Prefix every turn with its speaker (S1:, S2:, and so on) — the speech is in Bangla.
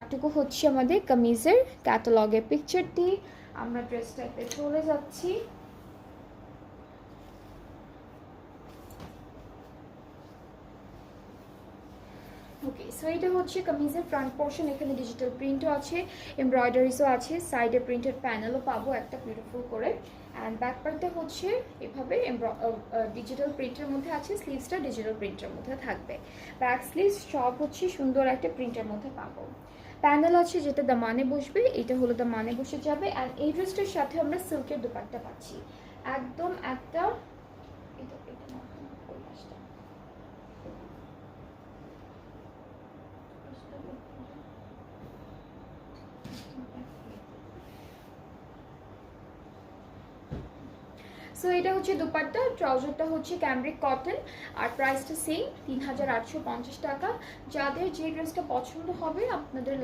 S1: এটুকু হচ্ছে আমাদের কামিজের ক্যাটালগের পিকচারটি। আমরা ড্রেসটাতে চলে যাচ্ছি। ওকে, সো এটা হচ্ছে কামিজের ফ্রন্ট পোর্শন। এখানে ডিজিটাল প্রিন্টও আছে, এমব্রয়ডারিজও আছে, সাইডে প্রিন্টেড প্যানেলও পাবো একটা বিউটিফুল করে। অ্যান্ড ব্যাক পার্টটা হচ্ছে এভাবে ডিজিটাল প্রিন্টের মধ্যে আছে, স্লিভসটা ডিজিটাল প্রিন্টের মধ্যে থাকবে। ব্যাক স্লিভস সব হচ্ছে সুন্দর একটা প্রিন্টের মধ্যে পাবো। প্যানেল আছে যেটা দামানে বসবে, এটা হলো দামানে বসে যাবে। অ্যান্ড এই ড্রেসটার সাথে আমরা সিল্কের দুপাট্টা পাচ্ছি, একদম একটা সো এটা হচ্ছে দুপাট্টা, ট্রাউজারটা হচ্ছে ক্যামব্রিক কটন, আর প্রাইসটা সেম ৩,৮৫০ টাকা। যাদের যে ড্রেসটা পছন্দ হবে আপনাদের